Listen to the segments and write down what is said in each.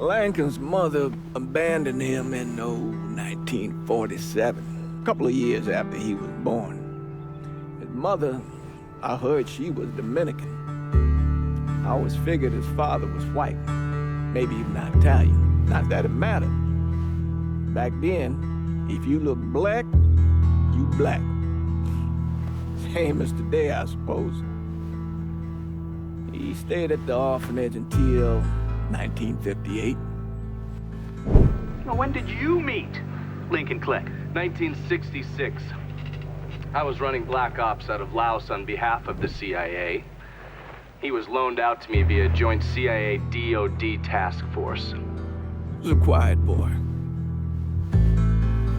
Lincoln's mother abandoned him in 1947, a couple of years after he was born. His mother, I heard she was Dominican. I always figured his father was white, maybe even Italian. Not that it mattered. Back then, if you look black, you black. Same as today, I suppose. He stayed at the orphanage until 1958. Now, when did you meet Lincoln Click? 1966. I was running Black Ops out of Laos on behalf of the CIA. He was loaned out to me via joint CIA-DOD task force. He was a quiet boy.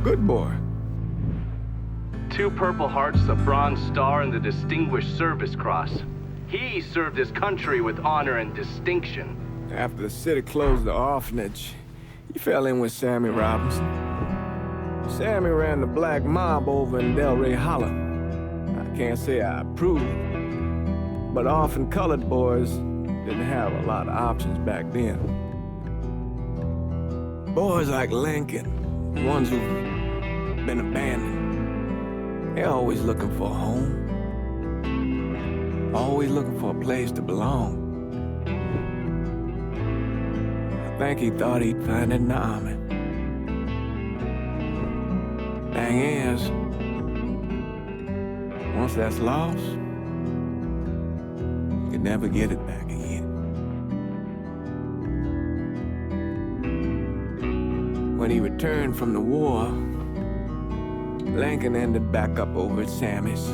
Good boy. 2 Purple Hearts, a Bronze Star, and the Distinguished Service Cross. He served his country with honor and distinction. After the city closed the orphanage, he fell in with Sammy Robinson. Sammy ran the black mob over in Delray Hollow. I can't say I approve, but orphan colored boys didn't have a lot of options back then. Boys like Lincoln, ones who've been abandoned, they're always looking for a home. Always looking for a place to belong. I think he thought he'd find it in the army. Thing is, once that's lost, you can never get it back again. When he returned from the war, Lincoln ended back up over at Sammy's.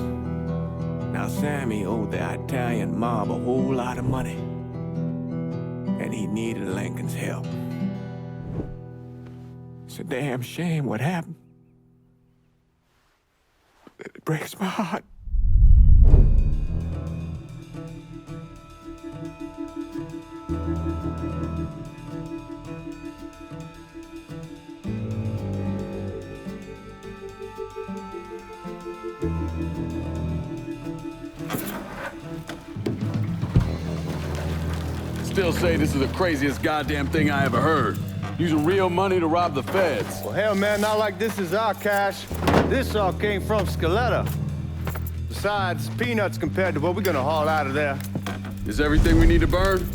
Now, Sammy owed the Italian mob a whole lot of money, and he needed Lincoln's help. It's a damn shame what happened. It breaks my heart. Still say this is the craziest goddamn thing I ever heard. Using real money to rob the feds. Well, hell, man, not like this is our cash. This all came from Scaletta. Besides, peanuts compared to what we're gonna haul out of there. Is everything we need to burn?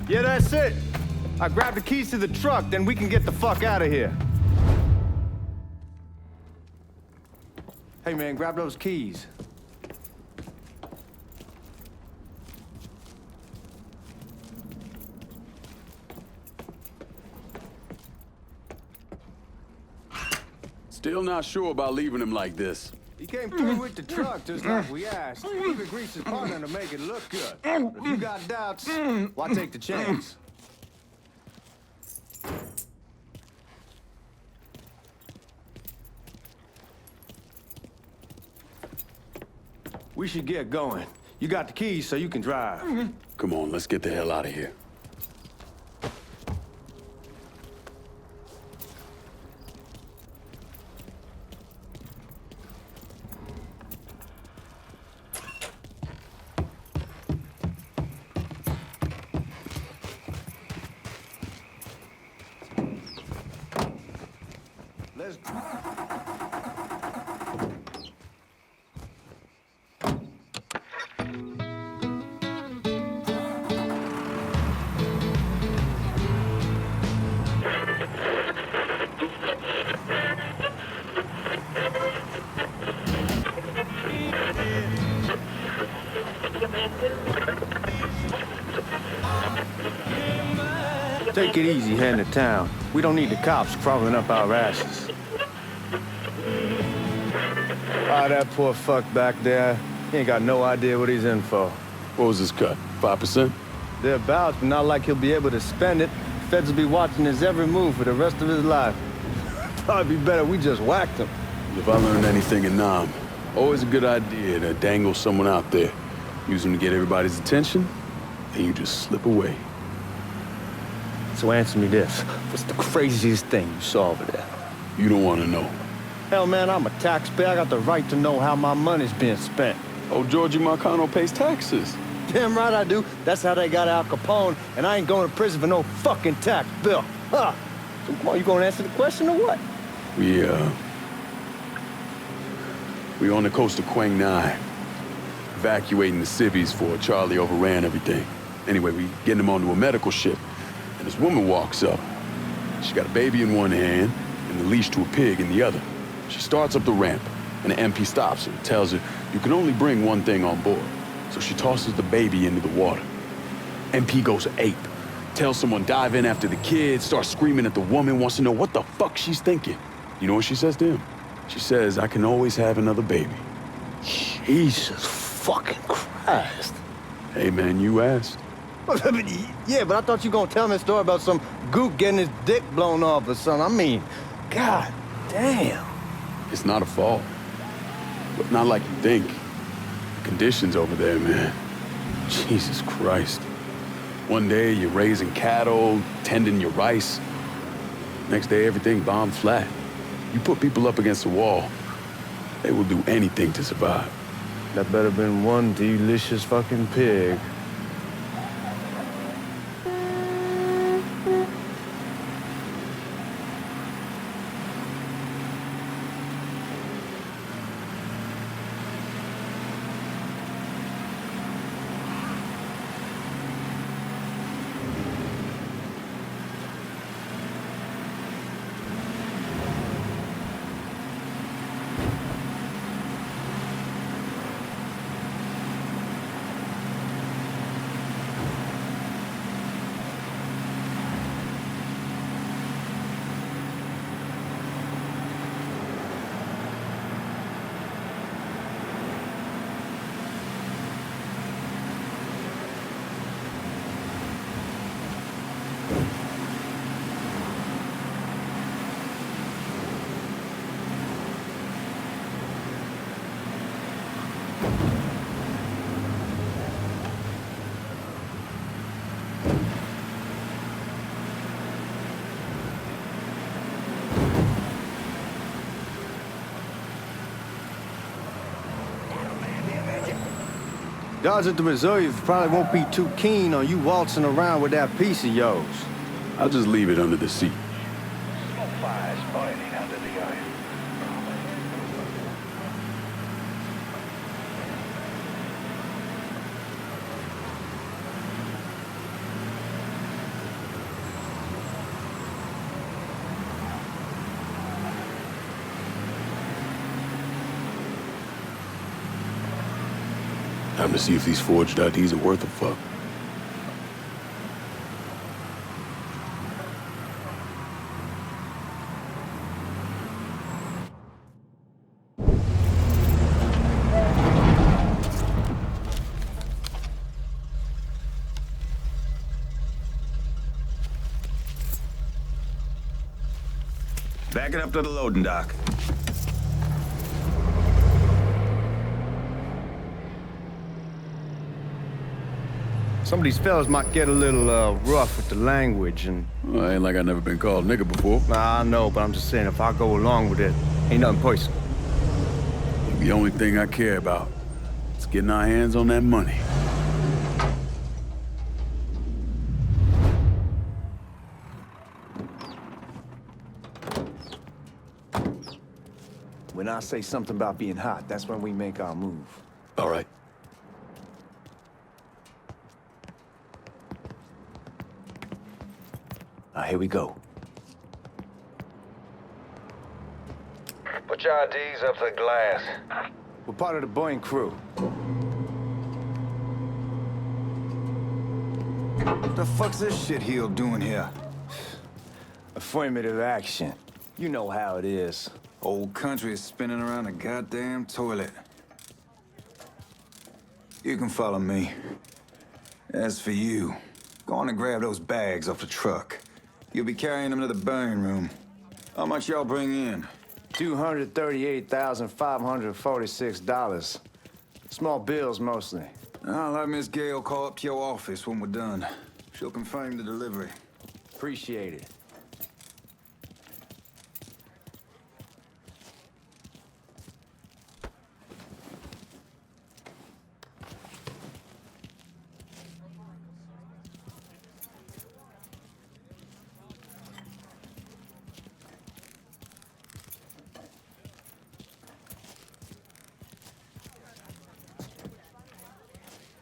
Yeah, that's it. I grabbed the keys to the truck, then we can get the fuck out of here. Hey, man, grab those keys. Still not sure about leaving him like this. He came through with the truck just like we asked. He could grease his partner to make it look good. If you got doubts, why take the chance? We should get going. You got the keys so you can drive. Come on, let's get the hell out of here. Let's... Take it easy heading to town. We don't need the cops crawling up our asses. Ah, that poor fuck back there. He ain't got no idea what he's in for. What was his cut? 5%? Thereabouts, but not like he'll be able to spend it. Feds will be watching his every move for the rest of his life. Probably be better we just whacked him. If I learned anything in Nam, always a good idea to dangle someone out there. Use them to get everybody's attention, then you just slip away. So answer me this. What's the craziest thing you saw over there? You don't want to know. Hell, man, I'm a taxpayer. I got the right to know how my money's being spent. Oh, Georgie Marcano pays taxes. Damn right I do. That's how they got Al Capone, and I ain't going to prison for no fucking tax bill. Huh. So come on, you gonna answer the question or what? We on the coast of Quang Nai, evacuating the civvies for Charlie overran everything. Anyway, we getting him onto a medical ship, and this woman walks up. She got a baby in one hand and the leash to a pig in the other. She starts up the ramp, and the MP stops her and tells her you can only bring one thing on board. So she tosses the baby into the water. MP goes ape, tells someone dive in after the kid, starts screaming at the woman, wants to know what the fuck she's thinking. You know what she says to him? She says, I can always have another baby. Jesus fucking Christ. Hey man, you asked. Yeah, but I thought you were gonna tell me a story about some gook getting his dick blown off or something. I mean, god damn. It's not a fault. But not like you think. The conditions over there, man. Jesus Christ. One day you're raising cattle, tending your rice. Next day everything bombed flat. You put people up against the wall, they will do anything to survive. That better been one delicious fucking pig. Guards at the reserve probably won't be too keen on you waltzing around with that piece of yours. I'll just leave it under the seat. Smoke fires burning under the earth. Time to see if these forged IDs are worth a fuck. Back it up to the loading dock. Some of these fellas might get a little rough with the language and... Well, ain't like I never been called nigga before. Nah, I know, but I'm just saying if I go along with it, ain't nothing personal. The only thing I care about is getting our hands on that money. When I say something about being hot, that's when we make our move. All right. Here we go. Put your IDs up to the glass. We're part of the Boeing crew. What the fuck's this shitheel doing here? Affirmative action. You know how it is. Old country is spinning around a goddamn toilet. You can follow me. As for you, go on and grab those bags off the truck. You'll be carrying them to the burn room. How much y'all bring in? $238,546. Small bills, mostly. I'll let Miss Gale call up to your office when we're done. She'll confirm the delivery. Appreciate it.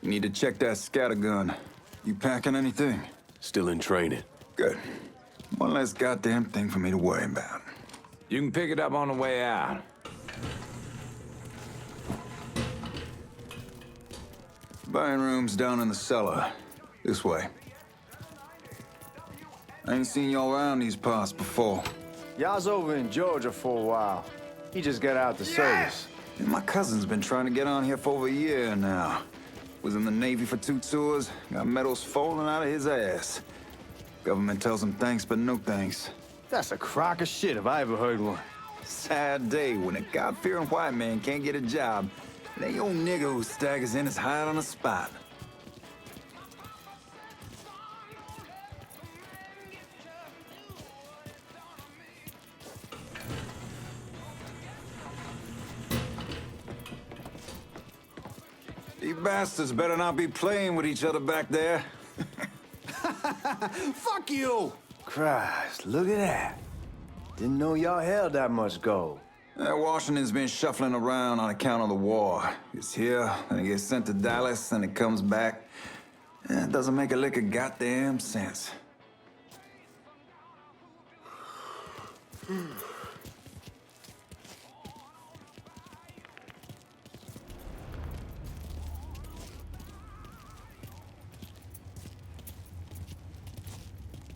You need to check that scatter gun. You packing anything? Still in training. Good. One less goddamn thing for me to worry about. You can pick it up on the way out. Buying room's down in the cellar. This way. I ain't seen y'all around these parts before. Y'all's over in Georgia for a while. He just got out the service. And my cousin's been trying to get on here for over a year now. Was in the Navy for 2 tours, got medals falling out of his ass. Government tells him thanks, but no thanks. That's a crock of shit if I ever heard one. Sad day when a God-fearing white man can't get a job. And that old nigga who staggers in is hired on the spot. You bastards better not be playing with each other back there. Fuck you! Christ, look at that. Didn't know y'all held that much gold. Washington's been shuffling around on account of the war. It's here, then it gets sent to Dallas, then it comes back. It doesn't make a lick of goddamn sense.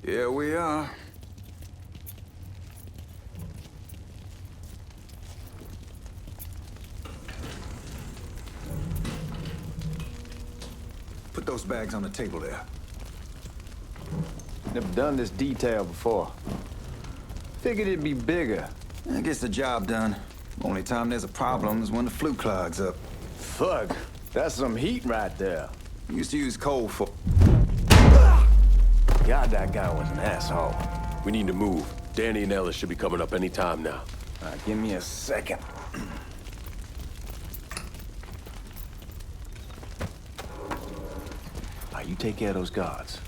Here we are. Put those bags on the table there. Never done this detail before. Figured it'd be bigger. That gets the job done. Only time there's a problem is when the flue clogs up. Fuck, that's some heat right there. Used to use coal for... God, that guy was an asshole. We need to move. Danny and Ellis should be coming up any time now. Give me a second. You take care of those guards.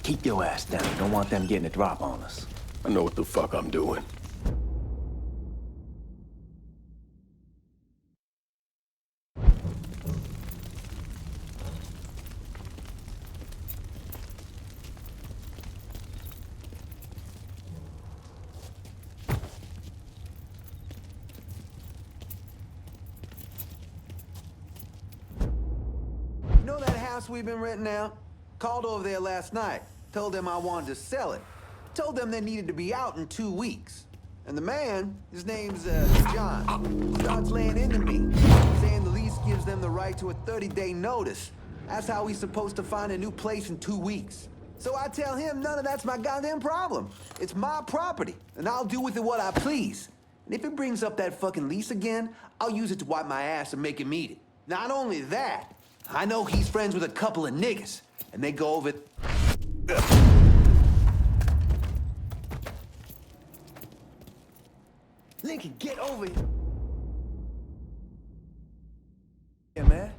Keep your ass down. Don't want them getting a drop on us. I know what the fuck I'm doing. You know that house we've been renting out? Called over there last night. Told them I wanted to sell it. Told them they needed to be out in 2 weeks. And the man, his name's John, starts laying into me, saying the lease gives them the right to a 30-day notice. That's how he's supposed to find a new place in 2 weeks. So I tell him none of that's my goddamn problem. It's my property, and I'll do with it what I please. And if it brings up that fucking lease again, I'll use it to wipe my ass and make him eat it. Not only that, I know he's friends with a couple of niggas, and they go over... Lincoln, get over here. Yeah, man.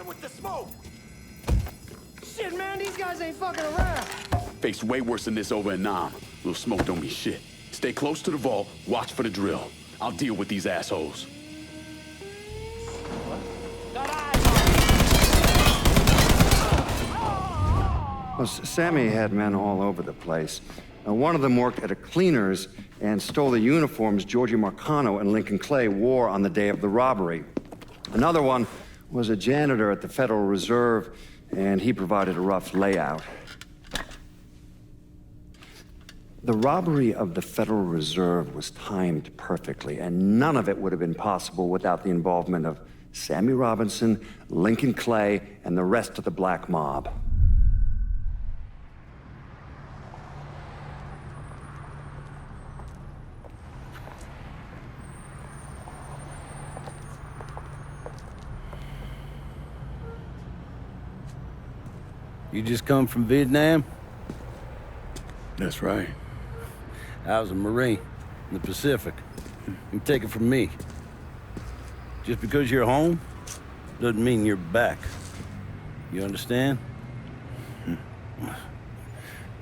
With the smoke! Shit, man, these guys ain't fucking around. Faced way worse than this over in Nam. Little smoke don't mean shit. Stay close to the vault, watch for the drill. I'll deal with these assholes. Well, Sammy had men all over the place. One of them worked at a cleaner's and stole the uniforms Georgie Marcano and Lincoln Clay wore on the day of the robbery. Another one was a janitor at the Federal Reserve, and he provided a rough layout. The robbery of the Federal Reserve was timed perfectly, and none of it would have been possible without the involvement of Sammy Robinson, Lincoln Clay, and the rest of the black mob. You just come from Vietnam? That's right. I was a Marine in the Pacific. You take it from me. Just because you're home doesn't mean you're back. You understand?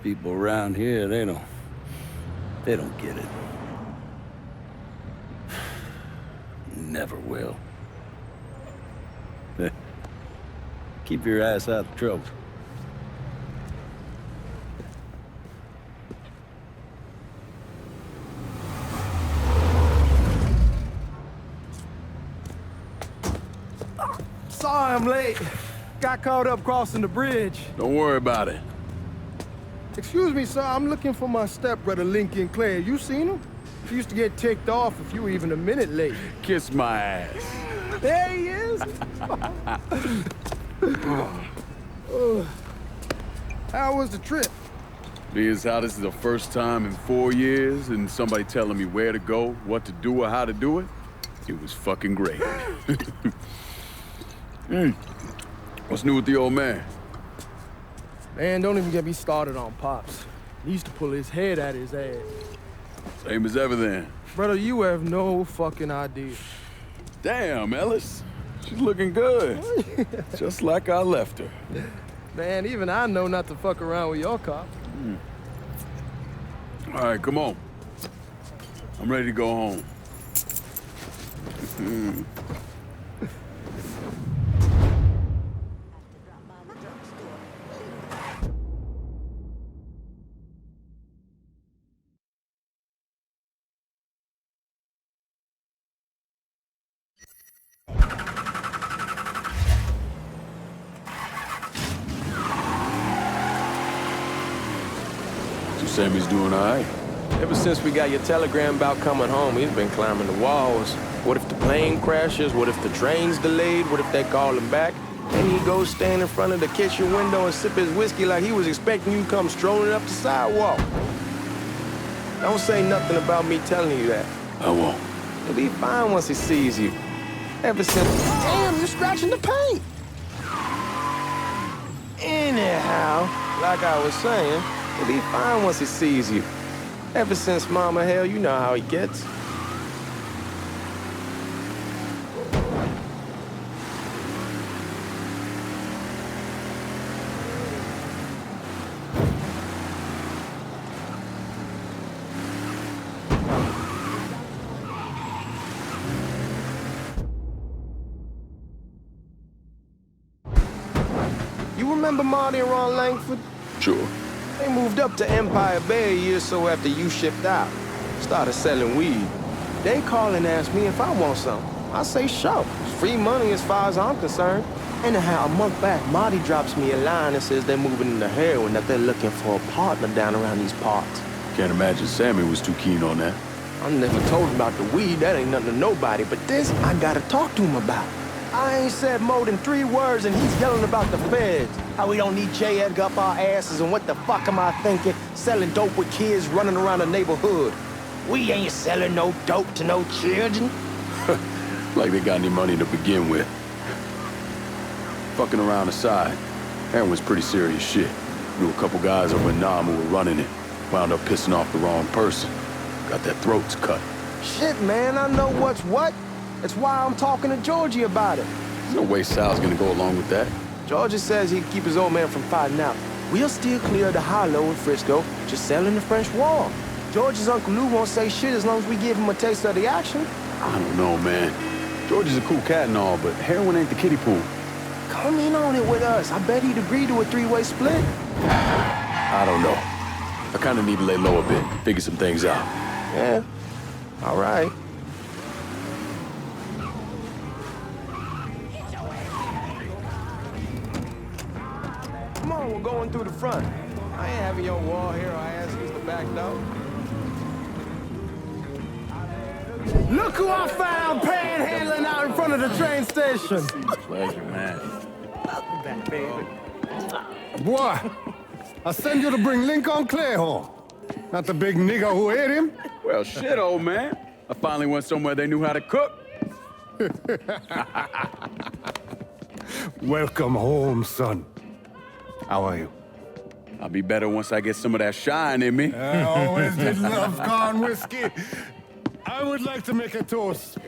People around here, they don't get it. Never will. Keep your ass out of trouble. Sorry I'm late. Got caught up crossing the bridge. Don't worry about it. Excuse me, sir. I'm looking for my stepbrother, Lincoln Clay. You seen him? He used to get ticked off if you were even a minute late. Kiss my ass. There he is. How was the trip? Being as how this is the first time in 4 years and somebody telling me where to go, what to do, or how to do it, it was fucking great. What's new with the old man? Man, don't even get me started on Pops. He used to pull his head out his ass. Same as ever then. Brother, you have no fucking idea. Damn, Ellis. She's looking good. Just like I left her. Man, even I know not to fuck around with your cop. All right, come on. I'm ready to go home. Sammy's doing all right. Ever since we got your telegram about coming home, he's been climbing the walls. What if the plane crashes? What if the train's delayed? What if they call him back? And he goes stand in front of the kitchen window and sip his whiskey like he was expecting you to come strolling up the sidewalk. Don't say nothing about me telling you that. I won't. He'll be fine once he sees you. Ever since... Damn, you're scratching the paint! Anyhow, like I was saying, he'll be fine once he sees you. Ever since Mama Hell, you know how he gets. You remember Marty and Ron Langford? Sure. They moved up to Empire Bay a year or so after you shipped out. Started selling weed. They call and ask me if I want some. I say, sure. It's free money as far as I'm concerned. Anyhow, a month back, Marty drops me a line and says they're moving into heroin, that they're looking for a partner down around these parts. Can't imagine Sammy was too keen on that. I never told him about the weed. That ain't nothing to nobody. But this, I gotta talk to him about. I ain't said more than 3 words and he's yelling about the feds. How we don't need J. Edgar up our asses and what the fuck am I thinking? Selling dope with kids running around the neighborhood. We ain't selling no dope to no children. Like they got any money to begin with. Fucking around aside, heroin's pretty serious shit. Knew a couple guys over in Nam who were running it. Wound up pissing off the wrong person. Got their throats cut. Shit, man, I know what's what. That's why I'm talking to Georgie about it. There's no way Sal's gonna go along with that. Georgie says he'd keep his old man from fighting out. We'll still clear the hollow in Frisco, just selling the French Wall. George's Uncle Lou won't say shit as long as we give him a taste of the action. I don't know, man. George is a cool cat and all, but heroin ain't the kiddie pool. Come in on it with us. I bet he'd agree to a 3-way split. I don't know. I kind of need to lay low a bit, figure some things out. Yeah, all right. Come on, we're going through the front. I ain't having your wall here. I ask use the back door. Look who I found panhandling out in front of the train station. Pleasure, man. Welcome back, baby. Boy, I send you to bring Lincoln Clay home. Not the big nigga who ate him. Well, shit, old man. I finally went somewhere they knew how to cook. Welcome home, son. How are you? I'll be better once I get some of that shine in me. I always did love corn whiskey. I would like to make a toast.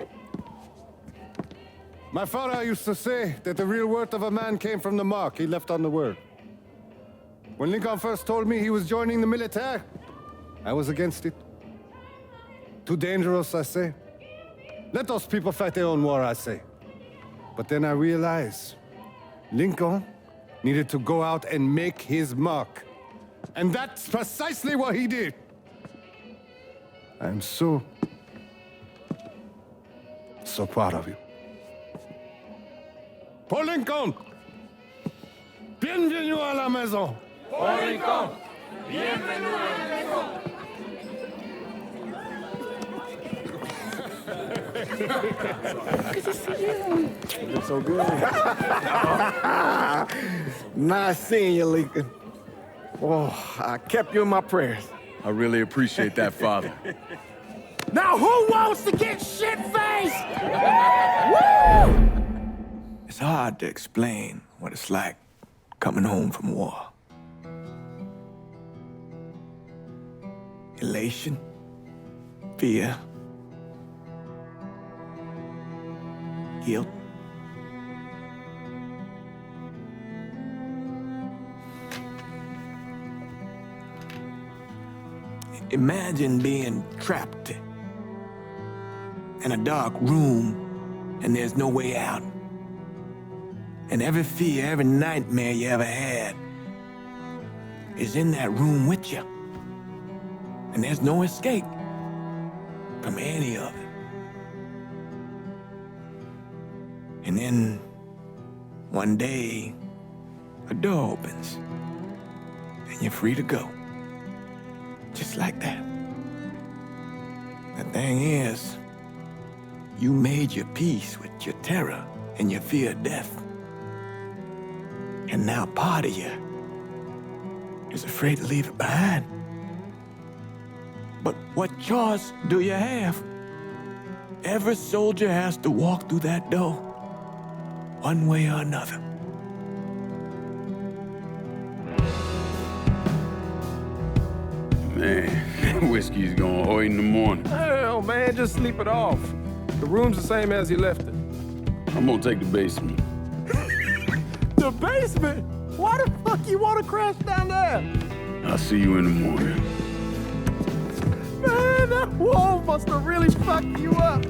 My father used to say that the real worth of a man came from the mark he left on the world. When Lincoln first told me he was joining the military, I was against it. Too dangerous, I say. Let those people fight their own war, I say. But then I realized Lincoln needed to go out and make his mark. And that's precisely what he did. I'm so proud of you. Paul Lincoln! Bienvenue à la maison! Paul Lincoln, bienvenue à la maison. Good to see you. You look so good. Nice seeing you, Lincoln. Oh, I kept you in my prayers. I really appreciate that, Father. Now who wants to get shit-faced? Woo! It's hard to explain what it's like coming home from war. Elation, fear, guilt. Imagine being trapped in a dark room and there's no way out. And every fear, every nightmare you ever had is in that room with you. And there's no escape from any of it. And then one day, a door opens and you're free to go. Just like that. The thing is, you made your peace with your terror and your fear of death. And now part of you is afraid to leave it behind. But what choice do you have? Every soldier has to walk through that door, one way or another. Man, whiskey's going hoy in the morning. Hell, man, just sleep it off. The room's the same as you left it. I'm gonna take the basement. The basement? Why the fuck you want to crash down there? I'll see you in the morning. Man, that wall must have really fucked you up.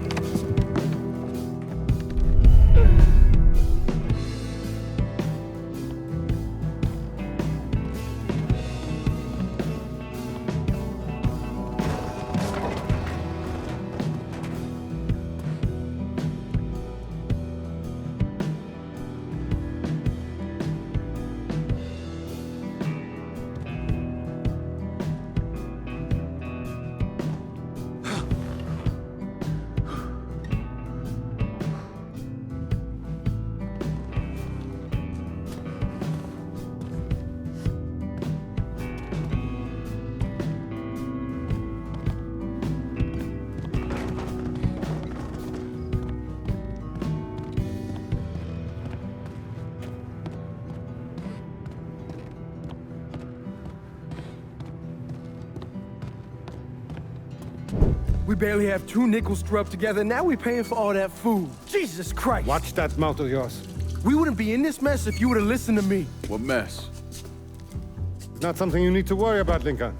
We barely have 2 nickels to rub together, and now we're paying for all that food. Jesus Christ. Watch that mouth of yours. We wouldn't be in this mess if you would have listened to me. What mess? It's not something you need to worry about, Lincoln.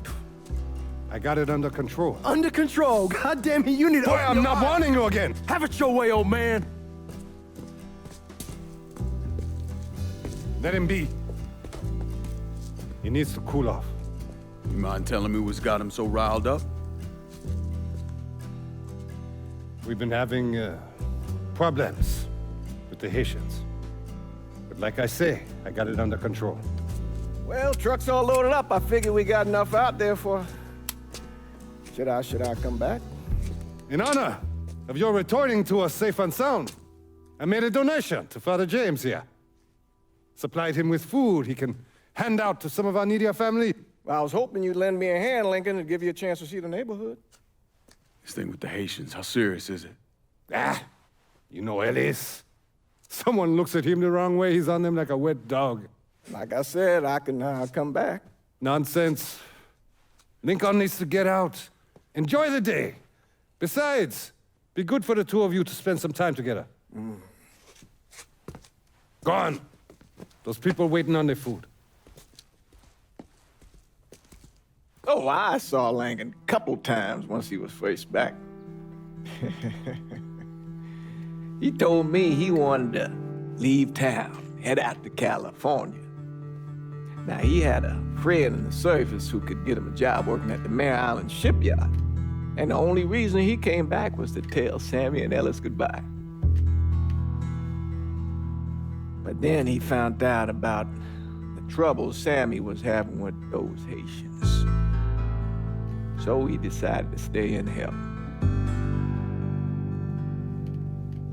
I got it under control. Under control? God damn it, you need to... Boy, I'm not warning you again. Have it your way, old man. Let him be. He needs to cool off. You mind telling me what's got him so riled up? We've been having problems with the Haitians. But like I say, I got it under control. Well, truck's all loaded up. I figure we got enough out there for... Should I come back? In honor of your returning to us safe and sound, I made a donation to Father James here. Supplied him with food he can hand out to some of our needier family. Well, I was hoping you'd lend me a hand, Lincoln, and give you a chance to see the neighborhood. This thing with the Haitians, how serious is it? You know Ellis. Someone looks at him the wrong way, he's on them like a wet dog. Like I said, I can come back. Nonsense. Lincoln needs to get out. Enjoy the day. Besides, be good for the two of you to spend some time together. Go on. Those people waiting on their food. Oh, I saw Langan a couple times once he was first back. He told me he wanted to leave town, head out to California. Now, he had a friend in the service who could get him a job working at the Mare Island shipyard. And the only reason he came back was to tell Sammy and Ellis goodbye. But then he found out about the trouble Sammy was having with those Haitians. So he decided to stay and help.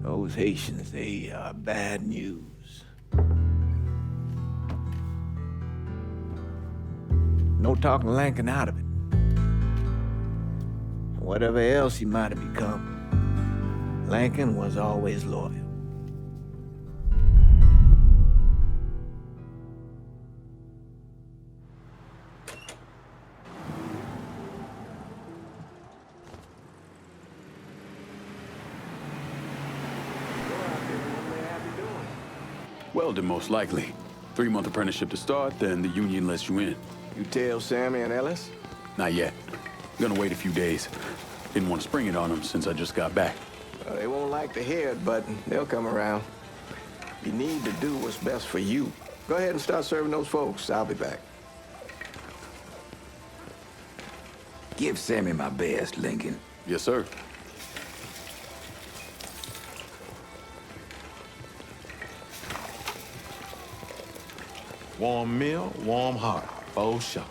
Those Haitians, they are bad news. No talking Lankin out of it. Whatever else he might have become, Lankin was always loyal. Welding, most likely. 3-month apprenticeship to start, then the union lets you in. You tell Sammy and Ellis? Not yet. Gonna wait a few days. Didn't want to spring it on them since I just got back. They won't like to hear it, but they'll come around. You need to do what's best for you. Go ahead and start serving those folks. I'll be back. Give Sammy my best, Lincoln. Yes, sir. Warm meal, warm heart. For sure.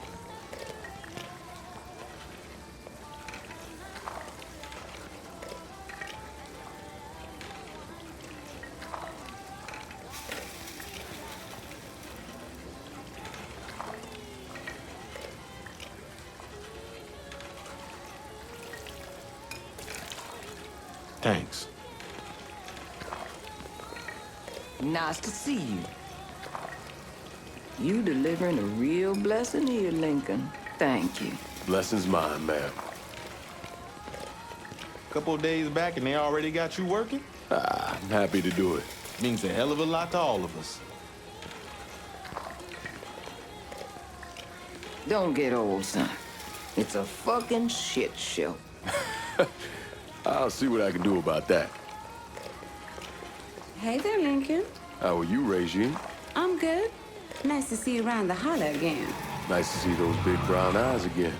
Thanks. Nice to see you. You delivering a real blessing here, Lincoln. Thank you. Blessing's mine, ma'am. Couple of days back and they already got you working? I'm happy to do it. Means a hell of a lot to all of us. Don't get old, son. It's a fucking shit show. I'll see what I can do about that. Hey there, Lincoln. How are you, Regine? I'm good. Nice to see you around the holler again. Nice to see those big brown eyes again.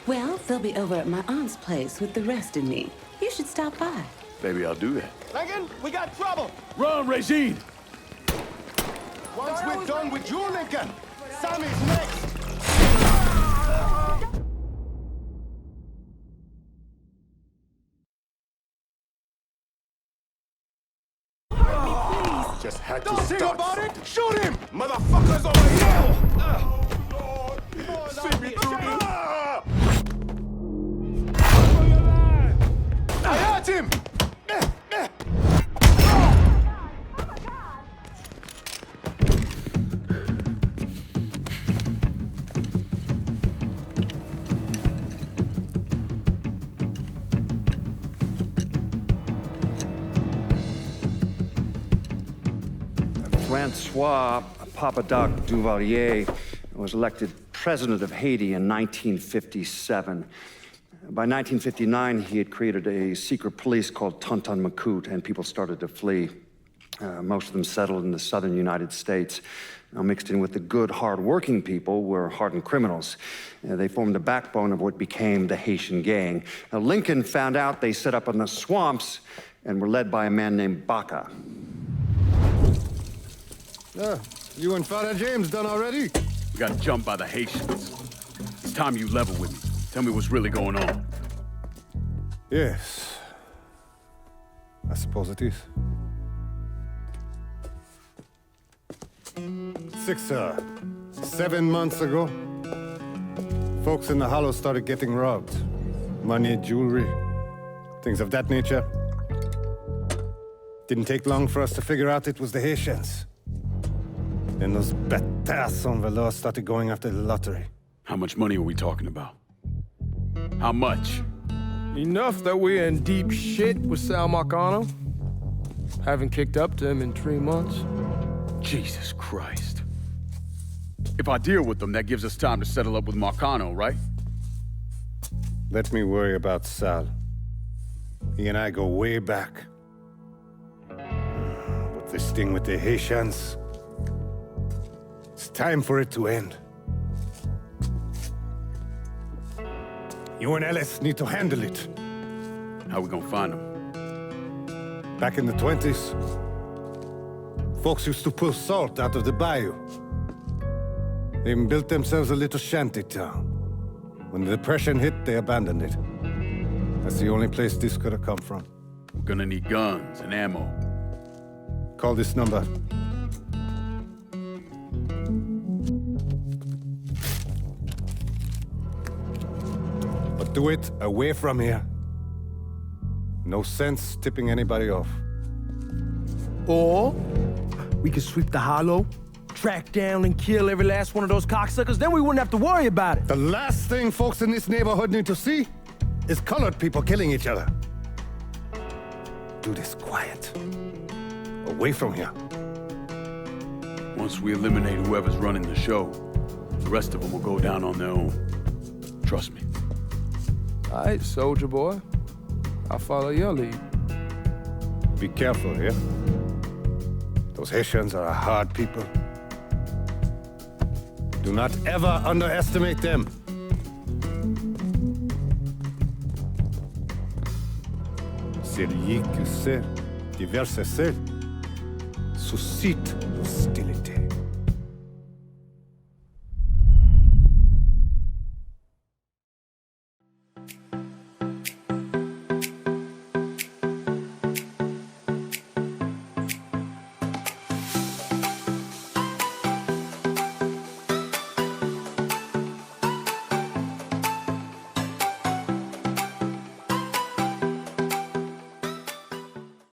Well, they'll be over at my aunt's place with the rest of me. You should stop by. Maybe I'll do that. Lincoln, we got trouble. Run, Regine! Once we're done with you, Lincoln, Sammy's next. Just had to Don't stop. think about it. Shoot him. Motherfuckers over here! See me through this. I hurt him. Francois Papadoc Duvalier was elected president of Haiti in 1957. By 1959, he had created a secret police called Tonton Macoute, and people started to flee. Most of them settled in the southern United States. Now, mixed in with the good, hard-working people were hardened criminals. They formed the backbone of what became the Haitian gang. Now, Lincoln found out they set up in the swamps and were led by a man named Baca. You and Father James done already? We got jumped by the Haitians. It's time you level with me. Tell me what's really going on. Yes. I suppose it is. 7 months ago, folks in the Hollow started getting robbed. Money, jewelry, things of that nature. Didn't take long for us to figure out it was the Haitians. Then those bâtards on velour started going after the lottery. How much money are we talking about? How much? Enough that we're in deep shit with Sal Marcano. Haven't kicked up to him in 3 months. Jesus Christ. If I deal with them, that gives us time to settle up with Marcano, right? Let me worry about Sal. He and I go way back. But this thing with the Haitians, it's time for it to end. You and Ellis need to handle it. How we gonna find them? Back in the 20s, folks used to pull salt out of the bayou. They even built themselves a little shanty town. When the Depression hit, they abandoned it. That's the only place this could have come from. We're gonna need guns and ammo. Call this number. But do it away from here. No sense tipping anybody off. Or we could sweep the hollow, track down and kill every last one of those cocksuckers, then we wouldn't have to worry about it. The last thing folks in this neighborhood need to see is colored people killing each other. Do this quiet. Away from here. Once we eliminate whoever's running the show, the rest of them will go down on their own. Trust me. All right, soldier boy. I'll follow your lead. Be careful here. Those Haitians are a hard people. Do not ever underestimate them. Celui qui sait diverser suscite l'hostilité.